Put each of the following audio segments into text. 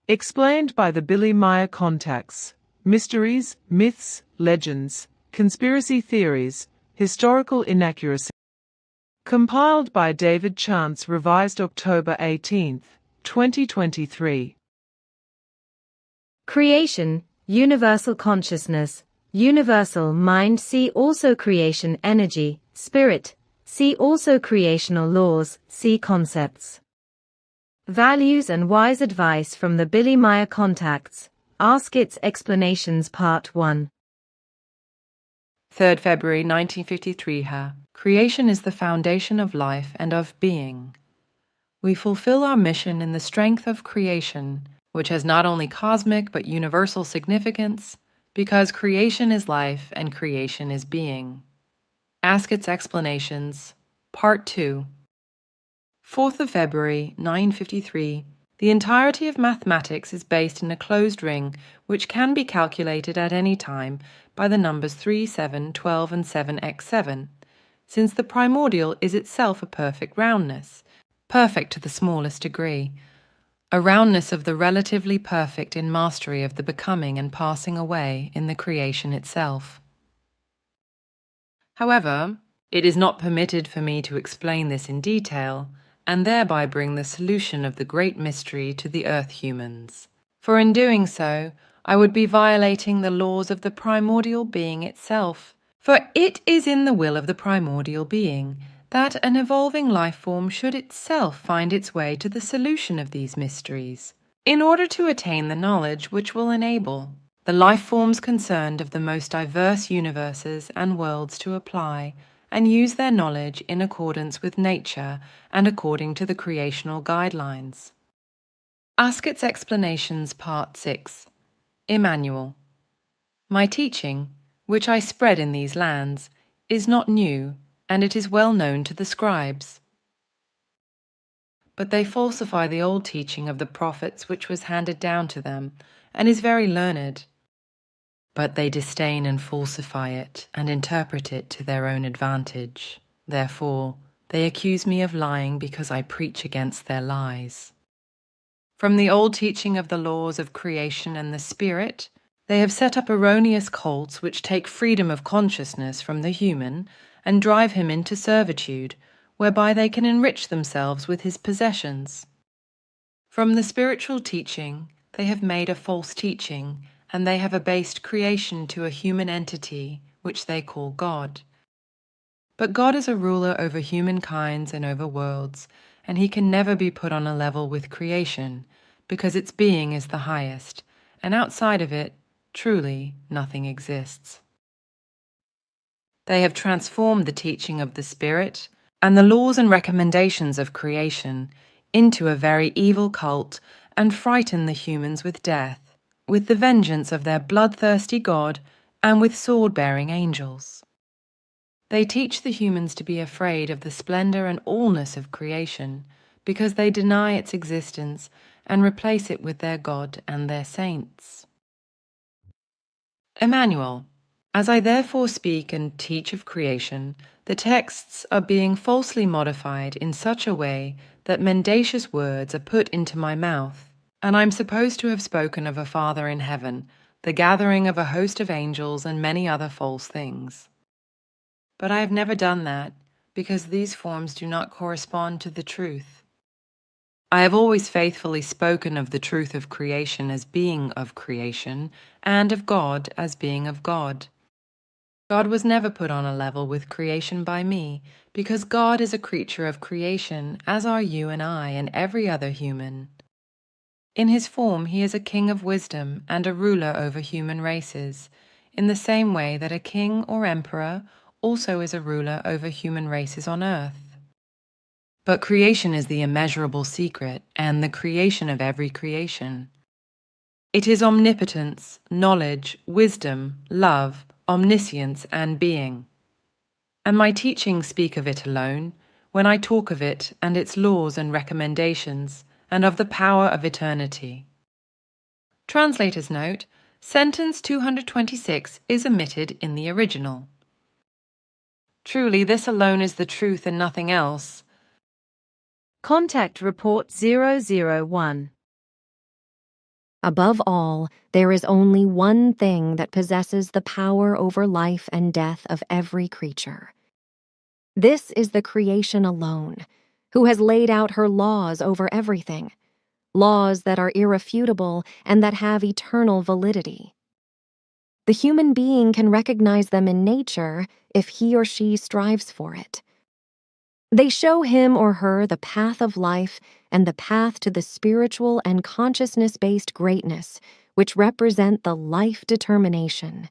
Explained by the Billy Meier contacts. Mysteries, myths, legends, conspiracy theories, historical inaccuracy. Compiled by David Chance, revised October 18, 2023. Creation, universal consciousness, universal mind. See also creation energy, spirit. See also creational laws. See concepts. Values and wise advice from the Billy Meier contacts. Ask its explanations Part 1. 3rd February 1953. Creation is the foundation of life and of being. We fulfill our mission in the strength of creation, which has not only cosmic but universal significance, because creation is life and creation is being. Ask its explanations, Part 2. 4th of February 953. The entirety of mathematics is based in a closed ring which can be calculated at any time by the numbers 3, 7, 12, and 7x7, since the primordial is itself a perfect roundness, perfect to the smallest degree, a roundness of the relatively perfect in mastery of the becoming and passing away in the creation itself. However, it is not permitted for me to explain this in detail, and thereby bring the solution of the great mystery to the earth humans. For in doing so, I would be violating the laws of the primordial being itself. For it is in the will of the primordial being that an evolving life form should itself find its way to the solution of these mysteries, in order to attain the knowledge which will enable the life forms concerned of the most diverse universes and worlds to apply and use their knowledge in accordance with nature and according to the creational guidelines. Ask its explanations Part 6. Emmanuel. My teaching, which I spread in these lands, is not new, and it is well known to the scribes. But they falsify the old teaching of the prophets which was handed down to them, and is very learned. But they disdain and falsify it, and interpret it to their own advantage. Therefore, they accuse me of lying because I preach against their lies. From the old teaching of the laws of creation and the spirit, they have set up erroneous cults which take freedom of consciousness from the human and drive him into servitude, whereby they can enrich themselves with his possessions. From the spiritual teaching, they have made a false teaching, and they have abased creation to a human entity, which they call God. But God is a ruler over humankinds and over worlds, and he can never be put on a level with creation, because its being is the highest, and outside of it, truly, nothing exists. They have transformed the teaching of the Spirit and the laws and recommendations of creation into a very evil cult and frighten the humans with death, with the vengeance of their bloodthirsty God and with sword-bearing angels. They teach the humans to be afraid of the splendor and allness of creation because they deny its existence and replace it with their God and their saints. Emmanuel. As I therefore speak and teach of creation, the texts are being falsely modified in such a way that mendacious words are put into my mouth, and I'm supposed to have spoken of a Father in heaven, the gathering of a host of angels, and many other false things. But I have never done that, because these forms do not correspond to the truth. I have always faithfully spoken of the truth of creation as being of creation, and of God as being of God. God was never put on a level with creation by me, because God is a creature of creation, as are you and I and every other human. In his form he is a king of wisdom and a ruler over human races, in the same way that a king or emperor also is a ruler over human races on earth. But creation is the immeasurable secret and the creation of every creation. It is omnipotence, knowledge, wisdom, love, omniscience, and being. And my teachings speak of it alone, when I talk of it and its laws and recommendations, and of the power of eternity. Translator's note: sentence 226 is omitted in the original. Truly, this alone is the truth and nothing else. Contact Report 001 Above all, there is only one thing that possesses the power over life and death of every creature. This is the creation alone, who has laid out her laws over everything, laws that are irrefutable and that have eternal validity. The human being can recognize them in nature if he or she strives for it. They show him or her the path of life and the path to the spiritual and consciousness-based greatness, which represent the life determination.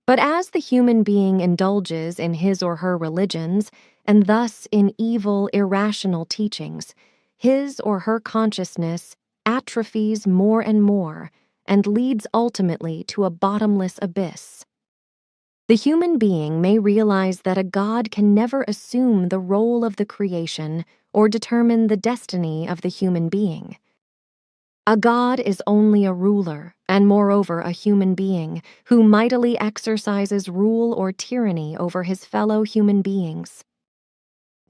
But as the human being indulges in his or her religions, and thus in evil, irrational teachings, his or her consciousness atrophies more and more and leads ultimately to a bottomless abyss. The human being may realize that a God can never assume the role of the creation or determine the destiny of the human being. A God is only a ruler, and moreover a human being, who mightily exercises rule or tyranny over his fellow human beings.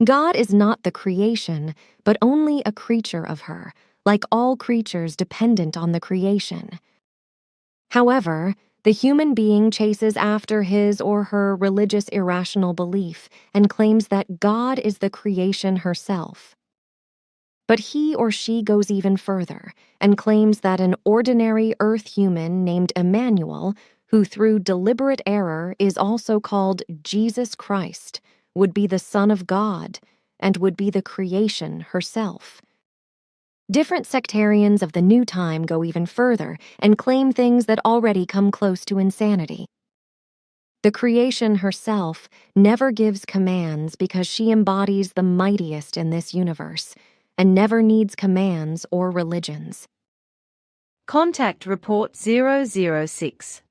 God is not the creation, but only a creature of her, like all creatures dependent on the creation. However, the human being chases after his or her religious irrational belief and claims that God is the creation herself. But he or she goes even further and claims that an ordinary earth human named Emmanuel, who through deliberate error is also called Jesus Christ, would be the Son of God and would be the creation herself. Different sectarians of the new time go even further and claim things that already come close to insanity. The creation herself never gives commands because she embodies the mightiest in this universe, and never needs commands or religions. Contact Report 006.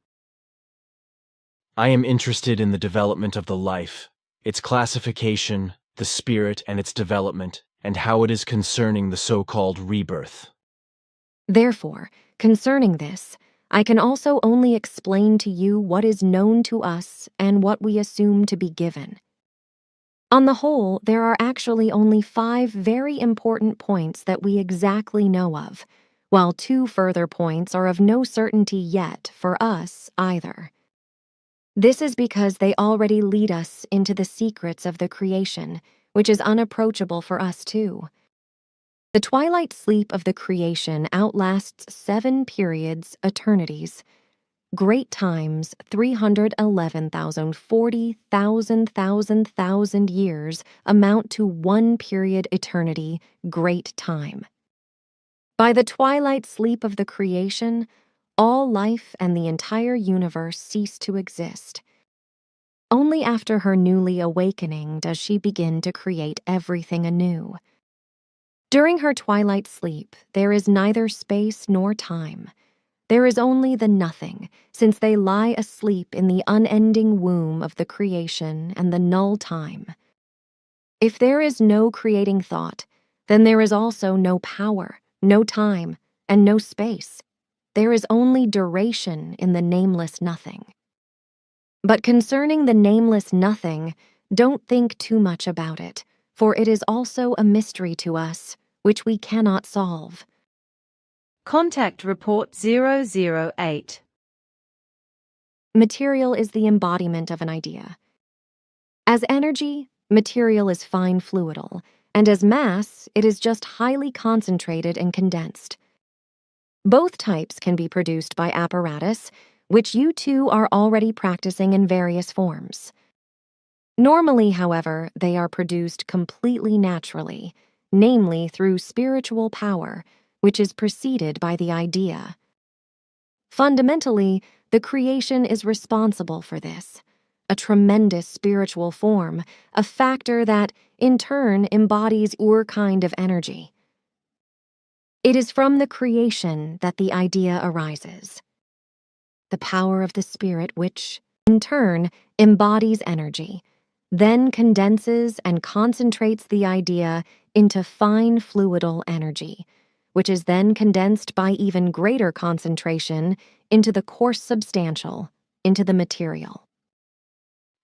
I am interested in the development of the life, its classification, the spirit and its development, and how it is concerning the so-called rebirth. Therefore, concerning this, I can also only explain to you what is known to us and what we assume to be given. On the whole, there are actually only 5 very important points that we exactly know of, while 2 further points are of no certainty yet for us either. This is because they already lead us into the secrets of the creation, which is unapproachable for us too. The twilight sleep of the creation outlasts 7 periods, eternities. Great times, 311,000, 40,000 years amount to 1 period eternity, great time. By the twilight sleep of the creation, all life and the entire universe cease to exist. Only after her newly awakening does she begin to create everything anew. During her twilight sleep, there is neither space nor time. There is only the nothing, since they lie asleep in the unending womb of the creation and the null time. If there is no creating thought, then there is also no power, no time, and no space. There is only duration in the nameless nothing. But concerning the nameless nothing, don't think too much about it, for it is also a mystery to us, which we cannot solve. Contact Report 008. Material is the embodiment of an idea. As energy, material is fine fluidal, and as mass, it is just highly concentrated and condensed. Both types can be produced by apparatus, which you two are already practicing in various forms. Normally, however, they are produced completely naturally, namely through spiritual power, which is preceded by the idea. Fundamentally, the creation is responsible for this, a tremendous spiritual form, a factor that, in turn, embodies your kind of energy. It is from the creation that the idea arises. The power of the spirit which, in turn, embodies energy, then condenses and concentrates the idea into fine fluidal energy, which is then condensed by even greater concentration into the coarse substantial, into the material.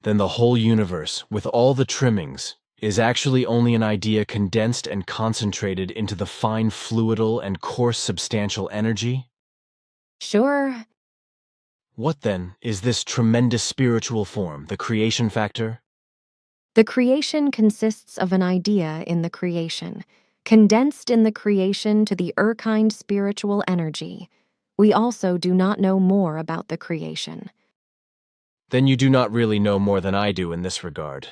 Then the whole universe, with all the trimmings, is actually only an idea condensed and concentrated into the fine fluidal and coarse substantial energy? Sure. What then is this tremendous spiritual form, the creation factor? The creation consists of an idea in the creation, condensed in the creation to the Urkind spiritual energy. We also do not know more about the creation. Then you do not really know more than I do in this regard.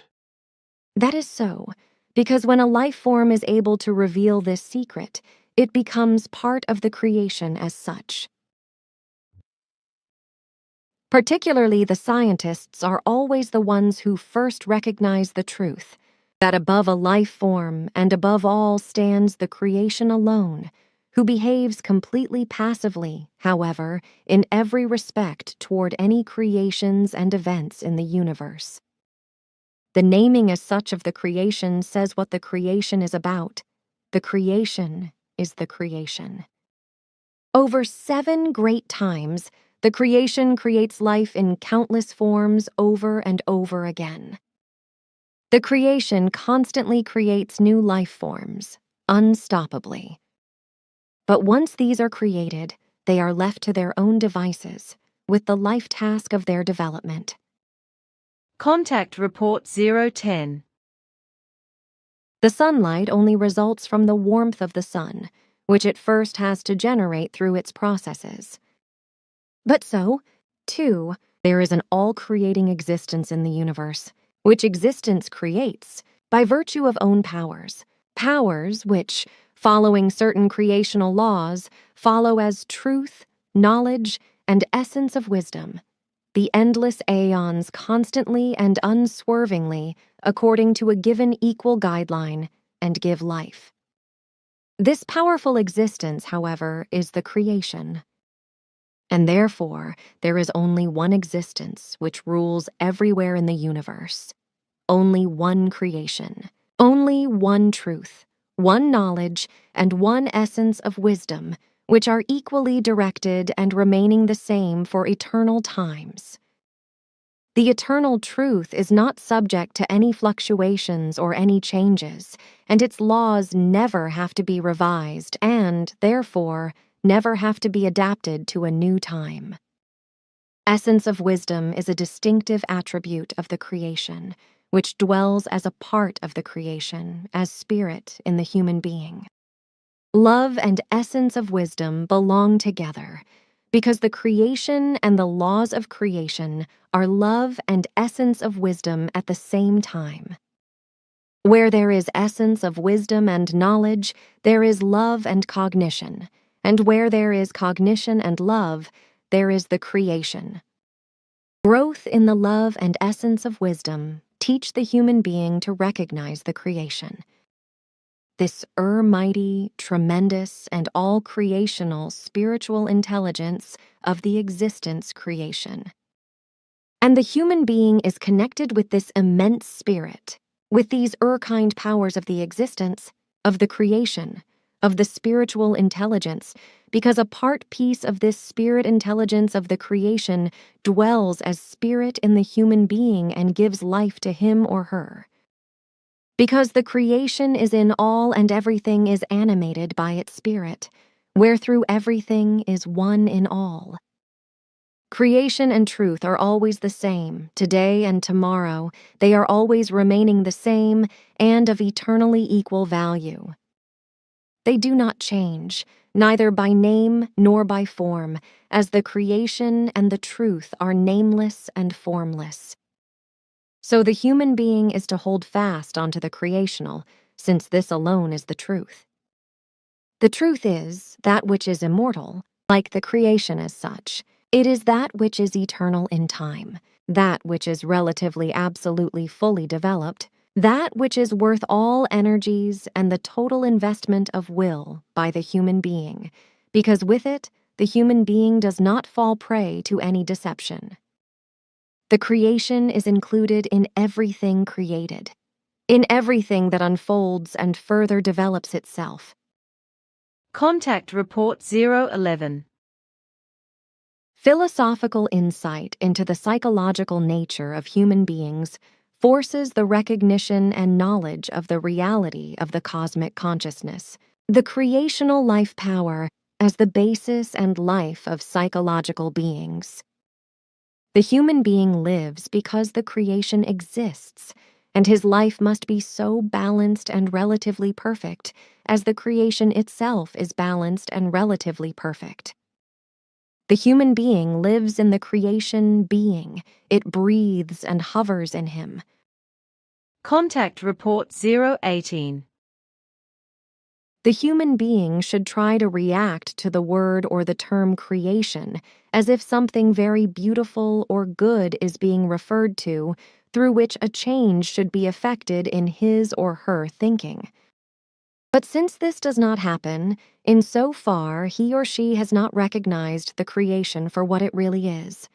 That is so, because when a life form is able to reveal this secret, it becomes part of the creation as such. Particularly, the scientists are always the ones who first recognize the truth, that above a life form and above all stands the creation alone, who behaves completely passively, however, in every respect toward any creations and events in the universe. The naming as such of the creation says what the creation is about. The creation is the creation. Over 7 great times, the creation creates life in countless forms over and over again. The creation constantly creates new life forms, unstoppably. But once these are created, they are left to their own devices, with the life task of their development. Contact Report 010. The sunlight only results from the warmth of the sun, which it first has to generate through its processes. But so, too, there is an all-creating existence in the universe, which existence creates by virtue of own powers, powers which, following certain creational laws, follow as truth, knowledge, and essence of wisdom, the endless aeons constantly and unswervingly according to a given equal guideline, and give life. This powerful existence, however, is the creation. And therefore, there is only one existence which rules everywhere in the universe. Only one creation, only one truth, one knowledge, and one essence of wisdom, which are equally directed and remaining the same for eternal times. The eternal truth is not subject to any fluctuations or any changes, and its laws never have to be revised and, therefore, never have to be adapted to a new time. Essence of wisdom is a distinctive attribute of the creation, which dwells as a part of the creation, as spirit in the human being. Love and essence of wisdom belong together, because the creation and the laws of creation are love and essence of wisdom at the same time. Where there is essence of wisdom and knowledge, there is love and cognition, and where there is cognition and love, there is the creation. Growth in the love and essence of wisdom teach the human being to recognize the creation. This mighty, tremendous, and all-creational spiritual intelligence of the existence creation. And the human being is connected with this immense spirit, with these Urkind powers of the existence, of the creation, of the spiritual intelligence, because a part piece of this spirit intelligence of the creation dwells as spirit in the human being and gives life to him or her. Because the creation is in all and everything is animated by its spirit, wherethrough everything is one in all. Creation and truth are always the same, today and tomorrow. They are always remaining the same and of eternally equal value. They do not change, neither by name nor by form, as the creation and the truth are nameless and formless. So the human being is to hold fast onto the creational, since this alone is the truth. The truth is that which is immortal, like the creation as such. It is that which is eternal in time, that which is relatively absolutely fully developed, that which is worth all energies and the total investment of will by the human being, because with it, the human being does not fall prey to any deception. The creation is included in everything created, in everything that unfolds and further develops itself. Contact Report 011. Philosophical insight into the psychological nature of human beings forces the recognition and knowledge of the reality of the cosmic consciousness, the creational life power, as the basis and life of psychological beings. The human being lives because the creation exists, and his life must be so balanced and relatively perfect as the creation itself is balanced and relatively perfect. The human being lives in the creation being. It breathes and hovers in him. Contact Report 018. The human being should try to react to the word or the term creation as if something very beautiful or good is being referred to, through which a change should be effected in his or her thinking. But since this does not happen, in so far he or she has not recognized the creation for what it really is.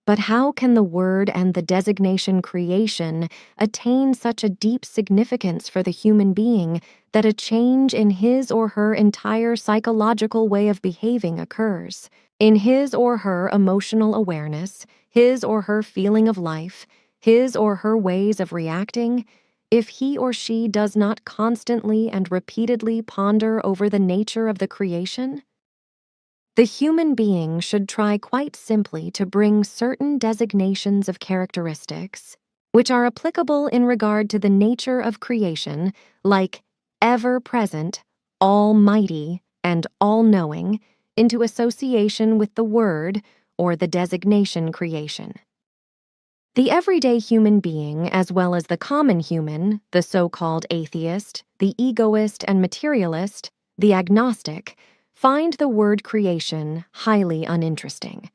But how can the word and the designation creation attain such a deep significance for the human being that a change in his or her entire psychological way of behaving occurs, in his or her emotional awareness, his or her feeling of life, his or her ways of reacting, if he or she does not constantly and repeatedly ponder over the nature of the creation? The human being should try quite simply to bring certain designations of characteristics, which are applicable in regard to the nature of creation, like ever-present, almighty, and all-knowing, into association with the word or the designation creation. The everyday human being, as well as the common human, the so-called atheist, the egoist and materialist, the agnostic, find the word creation highly uninteresting.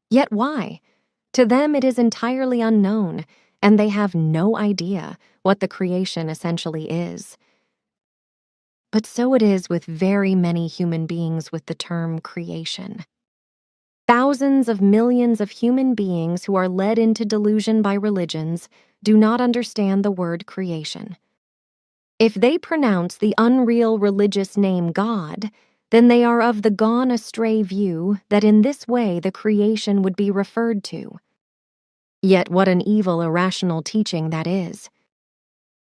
Yet why? To them it is entirely unknown, and they have no idea what the creation essentially is. But so it is with very many human beings with the term creation. Thousands of millions of human beings who are led into delusion by religions do not understand the word creation. If they pronounce the unreal religious name God, then they are of the gone astray view that in this way the creation would be referred to. Yet what an evil irrational teaching that is.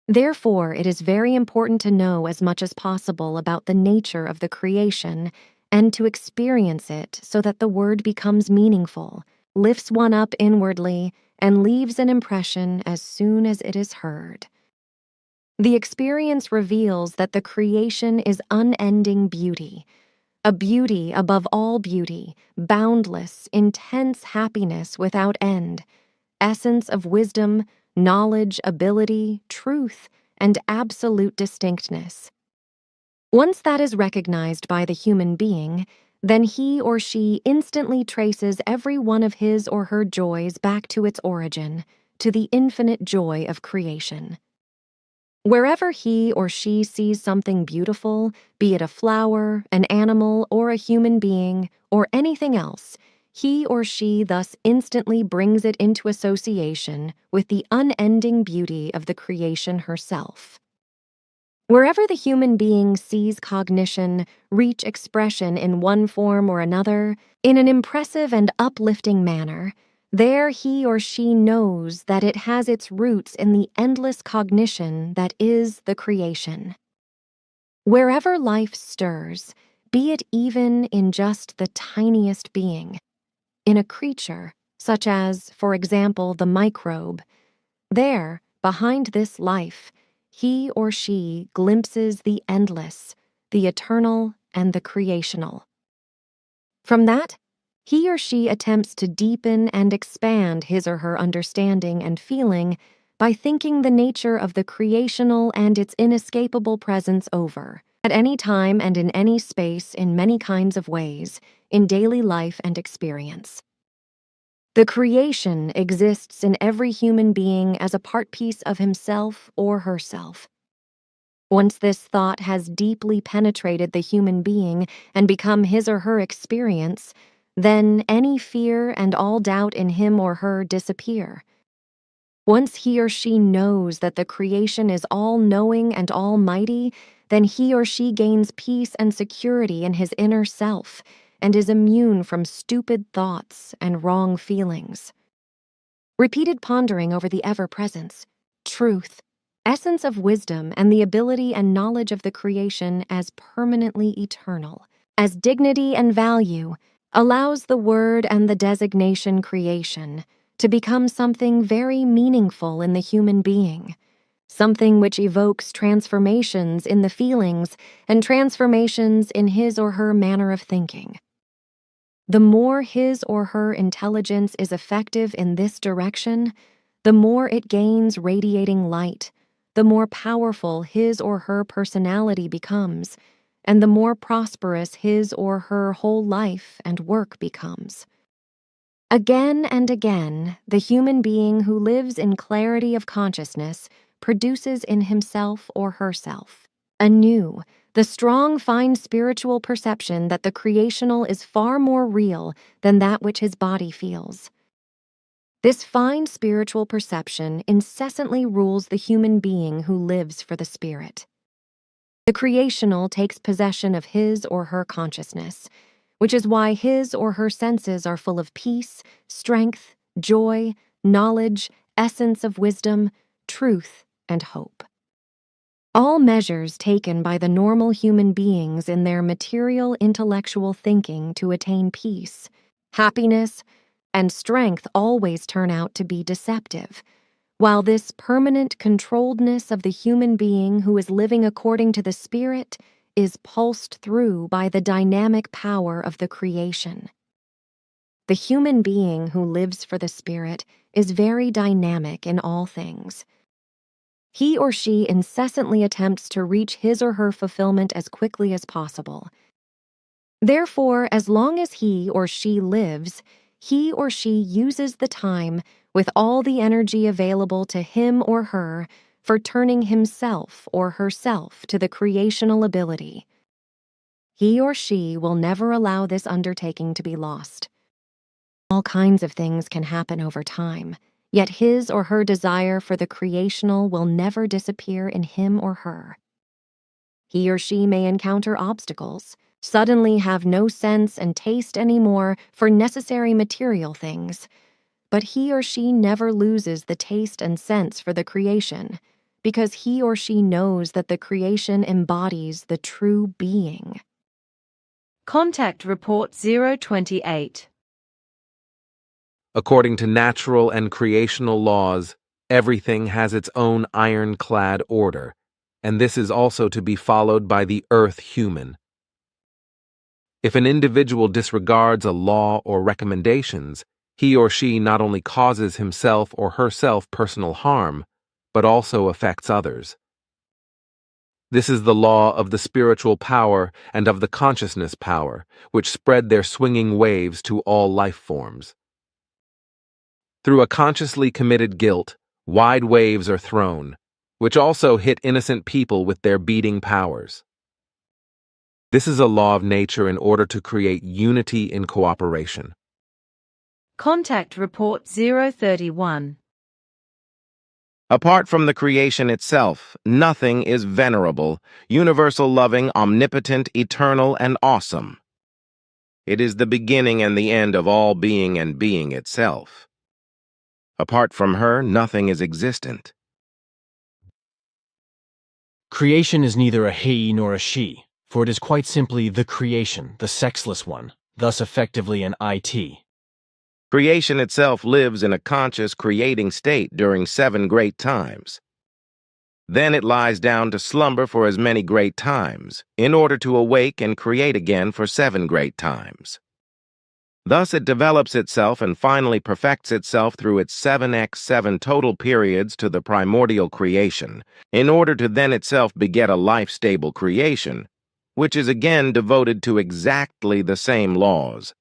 Therefore, it is very important to know as much as possible about the nature of the creation and to experience it so that the word becomes meaningful, lifts one up inwardly, and leaves an impression as soon as it is heard. The experience reveals that the creation is unending beauty, a beauty above all beauty, boundless, intense happiness without end, essence of wisdom, knowledge, ability, truth, and absolute distinctness. Once that is recognized by the human being, then he or she instantly traces every one of his or her joys back to its origin, to the infinite joy of creation. Wherever he or she sees something beautiful, be it a flower, an animal, or a human being, or anything else, he or she thus instantly brings it into association with the unending beauty of the creation herself. Wherever the human being sees cognition reach expression in one form or another, in an impressive and uplifting manner, there he or she knows that it has its roots in the endless cognition that is the creation. Wherever life stirs, be it even in just the tiniest being, in a creature, such as, for example, the microbe, there, behind this life, he or she glimpses the endless, the eternal, and the creational. From that, he or she attempts to deepen and expand his or her understanding and feeling by thinking the nature of the creational and its inescapable presence over, at any time and in any space in many kinds of ways, in daily life and experience. The creation exists in every human being as a part piece of himself or herself. Once this thought has deeply penetrated the human being and become his or her experience, then any fear and all doubt in him or her disappear. Once he or she knows that the creation is all-knowing and almighty, then he or she gains peace and security in his inner self and is immune from stupid thoughts and wrong feelings. Repeated pondering over the ever-presence, truth, essence of wisdom, and the ability and knowledge of the creation as permanently eternal, as dignity and value, allows the word and the designation creation to become something very meaningful in the human being, something which evokes transformations in the feelings and transformations in his or her manner of thinking. The more his or her intelligence is effective in this direction, the more it gains radiating light, the more powerful his or her personality becomes, and the more prosperous his or her whole life and work becomes. Again and again, the human being who lives in clarity of consciousness produces in himself or herself anew the strong, fine spiritual perception that the creational is far more real than that which his body feels. This fine spiritual perception incessantly rules the human being who lives for the spirit. The creational takes possession of his or her consciousness, which is why his or her senses are full of peace, strength, joy, knowledge, essence of wisdom, truth, and hope. All measures taken by the normal human beings in their material intellectual thinking to attain peace, happiness, and strength always turn out to be deceptive, while this permanent controlledness of the human being who is living according to the Spirit is pulsed through by the dynamic power of the creation. The human being who lives for the Spirit is very dynamic in all things. He or she incessantly attempts to reach his or her fulfillment as quickly as possible. Therefore, as long as he or she lives, he or she uses the time with all the energy available to him or her for turning himself or herself to the creational ability. He or she will never allow this undertaking to be lost. All kinds of things can happen over time, yet his or her desire for the creational will never disappear in him or her. He or she may encounter obstacles, suddenly have no sense and taste anymore for necessary material things, but he or she never loses the taste and sense for the creation, because he or she knows that the creation embodies the true being. Contact Report 028. According to natural and creational laws, everything has its own ironclad order, and this is also to be followed by the earth human. If an individual disregards a law or recommendations, he or she not only causes himself or herself personal harm, but also affects others. This is the law of the spiritual power and of the consciousness power, which spread their swinging waves to all life forms. Through a consciously committed guilt, wide waves are thrown, which also hit innocent people with their beating powers. This is a law of nature in order to create unity in cooperation. Contact Report 031. Apart from the creation itself, nothing is venerable, universal loving, omnipotent, eternal, and awesome. It is the beginning and the end of all being and being itself. Apart from her, nothing is existent. Creation is neither a he nor a she, for it is quite simply the creation, the sexless one, thus effectively an it. Creation itself lives in a conscious creating state during 7 great times. Then it lies down to slumber for as many great times, in order to awake and create again for 7 great times. Thus it develops itself and finally perfects itself through its 7x7 total periods to the primordial creation, in order to then itself beget a life-stable creation, which is again devoted to exactly the same laws.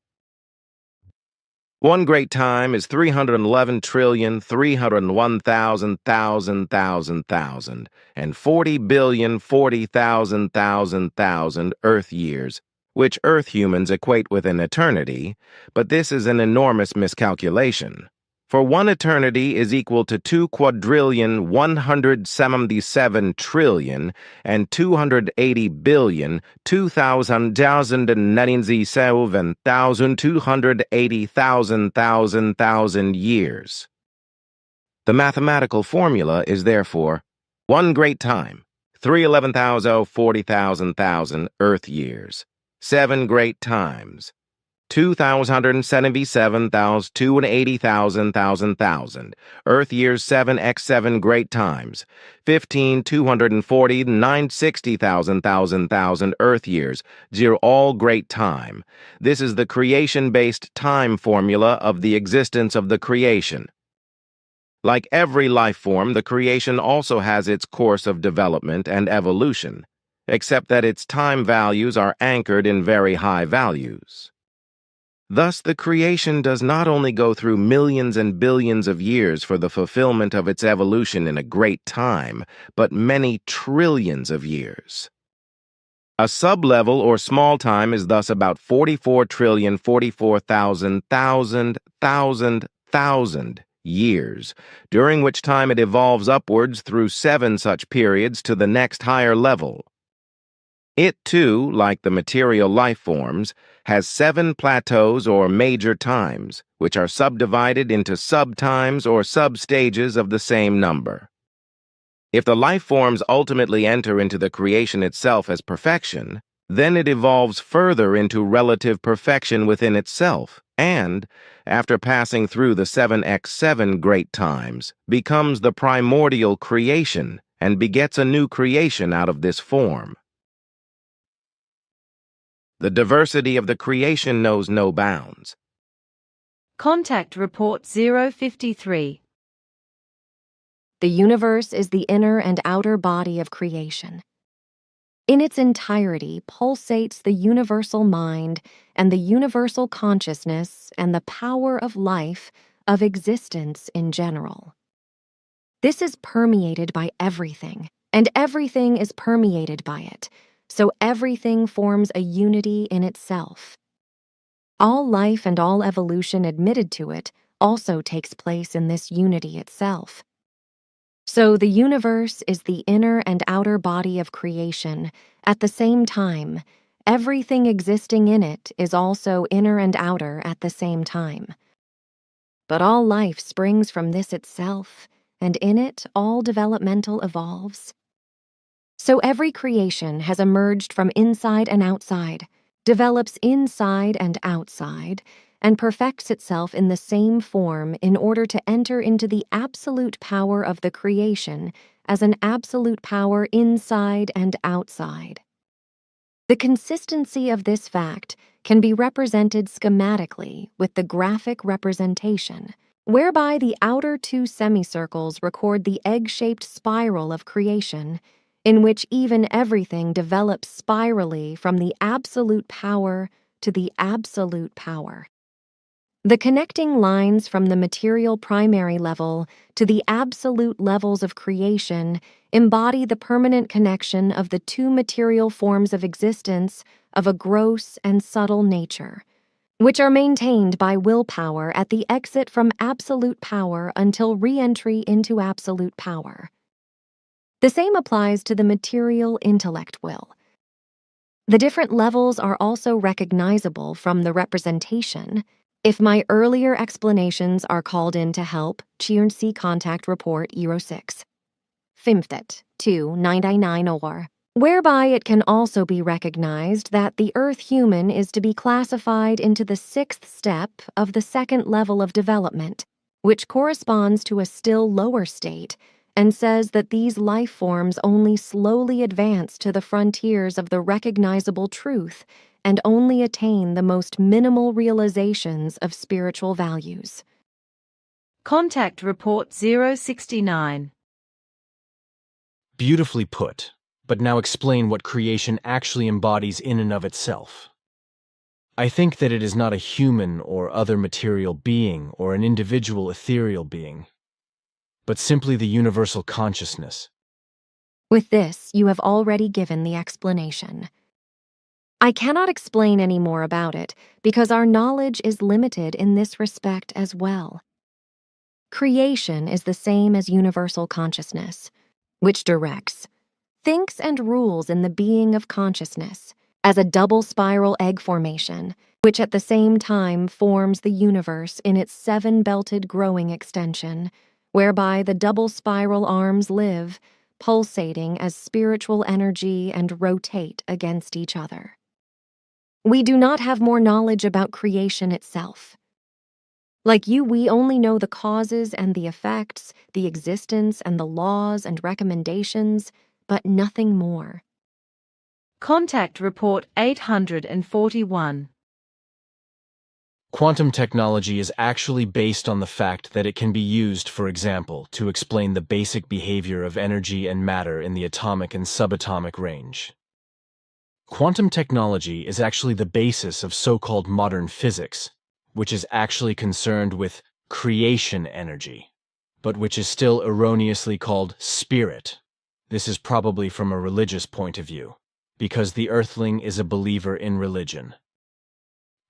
1 great time is 311,301,000,000,000 and 40,040,000,000 Earth years, which Earth humans equate with an eternity, but this is an enormous miscalculation. For 1 eternity is equal to 2,177,000,000,000,000 and 280,280,000,000 years. The mathematical formula is therefore 1 great time, 311,000, 40,000 Earth years. 7 great times, 2,177,000, 280,000 Earth years. 7x7 great times, 15,240, 960,000 Earth years. 0 all great time. This is the creation-based time formula of the existence of the creation. Like every life form, the creation also has its course of development and evolution, except that its time values are anchored in very high values. Thus, the creation does not only go through millions and billions of years for the fulfillment of its evolution in a great time, but many trillions of years. A sublevel or small time is thus about 44,044,000 years, during which time it evolves upwards through 7 such periods to the next higher level. It, too, like the material life forms, has 7 plateaus or major times, which are subdivided into subtimes or substages of the same number. If the life forms ultimately enter into the creation itself as perfection, then it evolves further into relative perfection within itself, and, after passing through the 7x7 great times, becomes the primordial creation and begets a new creation out of this form. The diversity of the creation knows no bounds. Contact Report 053. The universe is the inner and outer body of creation. In its entirety pulsates the universal mind and the universal consciousness and the power of life, of existence in general. This is permeated by everything, and everything is permeated by it, so everything forms a unity in itself. All life and all evolution admitted to it also takes place in this unity itself. So the universe is the inner and outer body of creation. At the same time, everything existing in it is also inner and outer at the same time. But all life springs from this itself, and in it all developmental evolves. So every creation has emerged from inside and outside, develops inside and outside, and perfects itself in the same form in order to enter into the absolute power of the creation as an absolute power inside and outside. The consistency of this fact can be represented schematically with the graphic representation, whereby the outer 2 semicircles record the egg-shaped spiral of creation, in which even everything develops spirally from the absolute power to the absolute power. The connecting lines from the material primary level to the absolute levels of creation embody the permanent connection of the 2 material forms of existence of a gross and subtle nature, which are maintained by willpower at the exit from absolute power until re-entry into absolute power. The same applies to the material intellect will. The different levels are also recognizable from the representation. If my earlier explanations are called in to help, see Contact Report 06. 5.2.99 or, whereby it can also be recognized that the Earth human is to be classified into the 6th step of the 2nd level of development, which corresponds to a still lower state, and says that these life forms only slowly advance to the frontiers of the recognizable truth and only attain the most minimal realizations of spiritual values. Contact Report 069. Beautifully put, but now explain what creation actually embodies in and of itself. I think that it is not a human or other material being or an individual ethereal being, but simply the universal consciousness. With this, you have already given the explanation. I cannot explain any more about it because our knowledge is limited in this respect as well. Creation is the same as universal consciousness, which directs, thinks and rules in the being of consciousness as a double spiral egg formation, which at the same time forms the universe in its 7-belted growing extension, whereby the double spiral arms live, pulsating as spiritual energy and rotate against each other. We do not have more knowledge about creation itself. Like you, we only know the causes and the effects, the existence and the laws and recommendations, but nothing more. Contact Report 841. Quantum technology is actually based on the fact that it can be used, for example, to explain the basic behavior of energy and matter in the atomic and subatomic range. Quantum technology is actually the basis of so-called modern physics, which is actually concerned with creation energy, but which is still erroneously called spirit. This is probably from a religious point of view, because the Earthling is a believer in religion.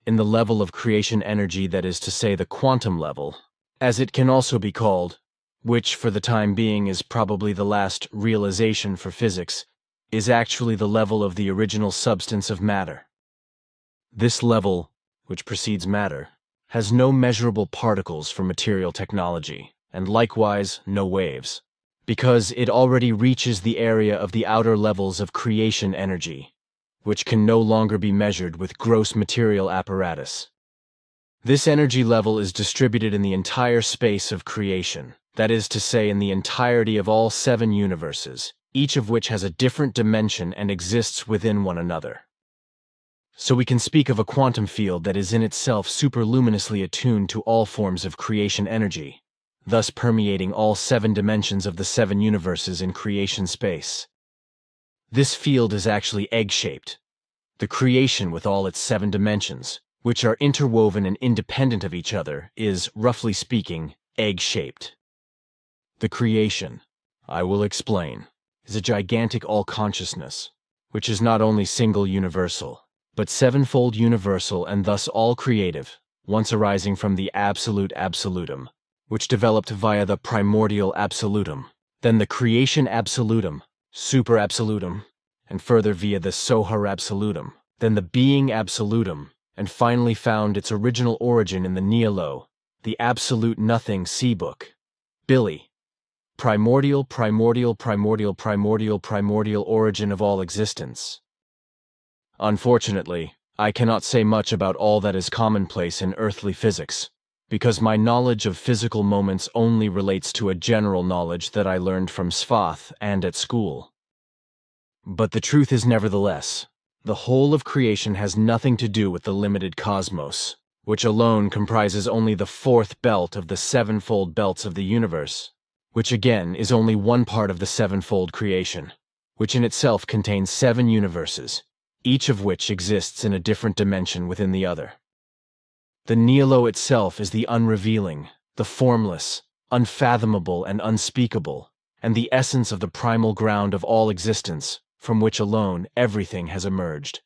In the level of creation energy, that is to say the quantum level, as it can also be called, which for the time being is probably the last realization for physics, is actually the level of the original substance of matter. This level, which precedes matter, has no measurable particles for material technology, and likewise no waves, because it already reaches the area of the outer levels of creation energy, which can no longer be measured with gross material apparatus. This energy level is distributed in the entire space of creation, that is to say in the entirety of all 7 universes, each of which has a different dimension and exists within one another. So we can speak of a quantum field that is in itself superluminously attuned to all forms of creation energy, thus permeating all 7 dimensions of the 7 universes in creation space. This field is actually egg-shaped. The creation with all its 7 dimensions, which are interwoven and independent of each other, is, roughly speaking, egg-shaped. The creation, I will explain, is a gigantic all-consciousness, which is not only single universal, but 7-fold universal and thus all creative, once arising from the absolute absolutum, which developed via the primordial absolutum, then the creation absolutum, super absolutum, and further via the Sohar absolutum, then the being absolutum, and finally found its original origin in the Nihilo, the absolute nothing C-book. Billy. Primordial origin of all existence. Unfortunately, I cannot say much about all that is commonplace in earthly physics, because my knowledge of physical moments only relates to a general knowledge that I learned from Svath and at school. But the truth is nevertheless, the whole of creation has nothing to do with the limited cosmos, which alone comprises only the 4th belt of the 7-fold belts of the universe, which again is only one part of the 7-fold creation, which in itself contains 7 universes, each of which exists in a different dimension within the other. The Nihilo itself is the unrevealing, the formless, unfathomable and unspeakable, and the essence of the primal ground of all existence, from which alone everything has emerged.